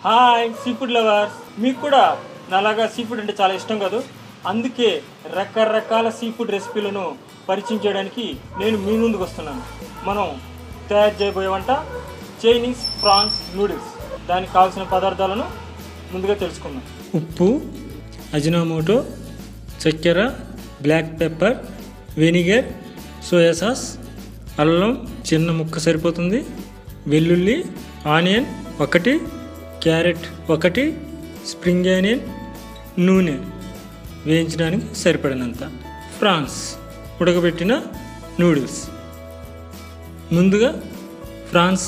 Hi sea food lovers, మీకు కూడా నాలాగా సీ ఫుడ్ అంటే చాలా ఇష్టం కాదు. అందుకే రకరకాల సీ ఫుడ్ రెసిపీలను పరిచయం చేయడానికి నేను మీ ముందుకు వస్తున్నాను. మనం తయారు చేయబోయే వంట చైనీస్ ప్రాన్స్ నూడిల్స్. దానికి కావాల్సిన పదార్థాలను ముందుగా తెలుసుకుందాం. ఉప్పు, అజినోమోటో, చక్కెర, black pepper, vinegar, soya sauce, అల్లం చిన్న ముక్క సరిపోతుంది, వెల్లుల్లి, ఆనియన్ 1, క్యారెట్ 1, స్ప్రింగ్ ఆనియన్, నూనె వేయించడానికి సరిపడినంత, ఫ్రాన్స్ ఉడకబెట్టిన నూడిల్స్. ముందుగా ఫ్రాన్స్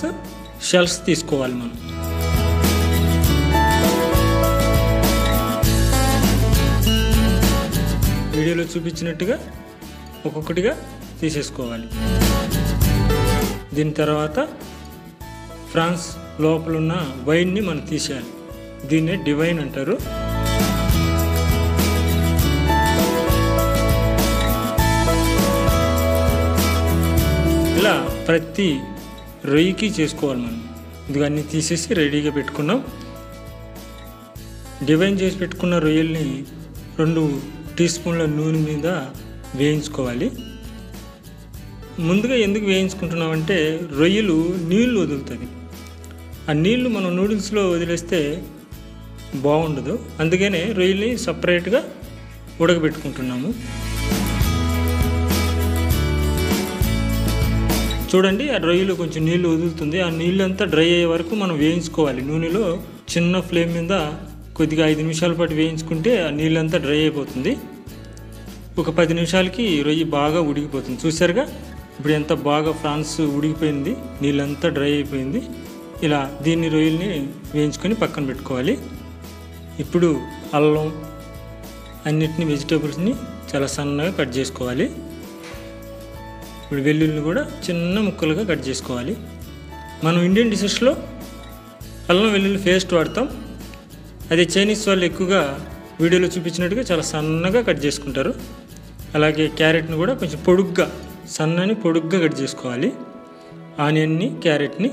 షెల్స్ తీసుకోవాలి. మనం వీడియోలో చూపించినట్టుగా ఒక్కొక్కటిగా తీసేసుకోవాలి. దీని తర్వాత ఫ్రాన్స్ లోపల ఉన్న వైన్ని మనం తీసేయాలి. దీన్నే డివైన్ అంటారు. ఇలా ప్రతి రొయ్యకి చేసుకోవాలి. మనం ఇది అన్నీ తీసేసి రెడీగా పెట్టుకున్నాం. డివైన్ చేసి పెట్టుకున్న రొయ్యల్ని 2 టీ స్పూన్ల నూనె మీద వేయించుకోవాలి. ముందుగా ఎందుకు వేయించుకుంటున్నామంటే రొయ్యలు నీళ్లు వదులుతుంది. ఆ నీళ్లు మనం నూడిల్స్లో వదిలేస్తే బాగుండదు. అందుకనే రొయ్యల్ని సపరేట్గా ఉడకబెట్టుకుంటున్నాము. చూడండి, ఆ రొయ్యలు కొంచెం నీళ్లు వదులుతుంది. ఆ నీళ్ళంతా డ్రై అయ్యే వరకు మనం వేయించుకోవాలి. నూనెలో చిన్న ఫ్లేమ్ మీద కొద్దిగా 5 నిమిషాల పాటు వేయించుకుంటే ఆ నీళ్ళంతా డ్రై అయిపోతుంది. ఒక 10 నిమిషాలకి రొయ్యి బాగా ఉడికిపోతుంది. చూసారుగా, ఇప్పుడు ఎంత బాగా ఫ్రాన్స్ ఉడికిపోయింది, నీళ్ళంతా డ్రై అయిపోయింది. ఇలా దీన్ని రొయ్యల్ని వేయించుకొని పక్కన పెట్టుకోవాలి. ఇప్పుడు అల్లం అన్నిటిని వెజిటేబుల్స్ని చాలా సన్నగా కట్ చేసుకోవాలి. ఇప్పుడు వెల్లుల్లిని కూడా చిన్న ముక్కలుగా కట్ చేసుకోవాలి. మనం ఇండియన్ డిషెస్లో అల్లం వెల్లుల్లి పేస్ట్ వాడతాం. అదే చైనీస్ వాళ్ళు ఎక్కువగా వీడియోలో చూపించినట్టుగా చాలా సన్నగా కట్ చేసుకుంటారు. అలాగే క్యారెట్ని కూడా కొంచెం పొడుగ్గా పొడుగ్గా కట్ చేసుకోవాలి. ఆనియన్ని, క్యారెట్ని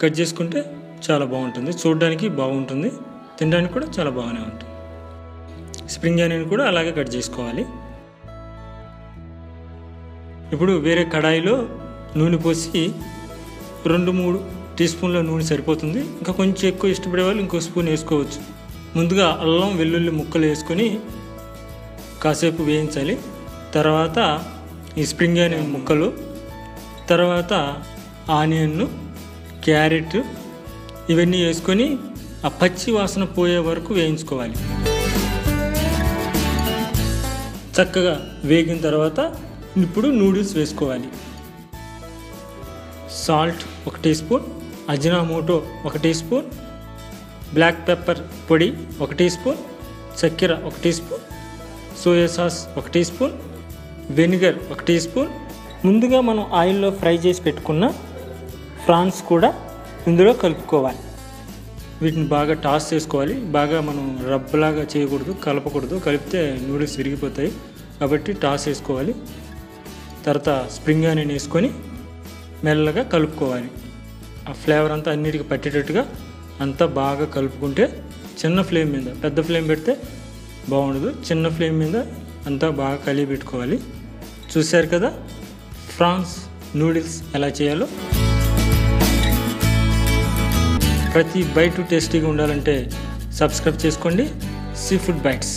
కట్ చేసుకుంటే చాలా బాగుంటుంది. చూడడానికి బాగుంటుంది, తినడానికి కూడా చాలా బాగానే ఉంటుంది. స్ప్రింగ్ ఆనియన్ కూడా అలాగే కట్ చేసుకోవాలి. ఇప్పుడు వేరే కడాయిలో నూనె పోసి 2-3 టీ స్పూన్ల నూనె సరిపోతుంది. ఇంకా కొంచెం ఎక్కువ ఇష్టపడే వాళ్ళు ఇంకో స్పూన్ వేసుకోవచ్చు. ముందుగా అల్లం వెల్లుల్లి ముక్కలు వేసుకొని కాసేపు వేయించాలి. తర్వాత ఈ స్ప్రింగ్ ఆనియన్ ముక్కలు, తర్వాత ఆనియన్ను, క్యారెట్ ఇవన్నీ వేసుకొని ఆ పచ్చి వాసన పోయే వరకు వేయించుకోవాలి. చక్కగా వేగిన తర్వాత ఇప్పుడు నూడిల్స్ వేసుకోవాలి. Salt 1 teaspoon, Ajinomoto 1 teaspoon, black pepper పొడి 1 టీ స్పూన్, చక్కెర 1 teaspoon, soya sauce 1 teaspoon, vinegar 1 teaspoon. ముందుగా మనం ఆయిల్లో ఫ్రై చేసి పెట్టుకున్న ఫ్రాన్స్ కూడా ఇందులో కలుపుకోవాలి. వీటిని బాగా టాస్ చేసుకోవాలి. బాగా మనం రబ్బలాగా చేయకూడదు, కలపకూడదు. కలిపితే నూడిల్స్ విరిగిపోతాయి. కాబట్టి టాస్ వేసుకోవాలి. తర్వాత స్ప్రింగ్ ఆనియన్ వేసుకొని మెల్లగా కలుపుకోవాలి. ఆ ఫ్లేవర్ అంతా అన్నిటికీ పట్టేటట్టుగా అంతా బాగా కలుపుకుంటే చిన్న ఫ్లేమ్ మీద, పెద్ద ఫ్లేమ్ పెడితే బాగుండదు, చిన్న ఫ్లేమ్ మీద అంతా బాగా కలిపి పెట్టుకోవాలి. చూశారు కదా ఫ్రాన్స్ నూడిల్స్ ఎలా చేయాలో. ప్రతి బైట్ టేస్టీగా ఉండాలంటే సబ్స్క్రైబ్ చేసుకోండి. Seafood bytes.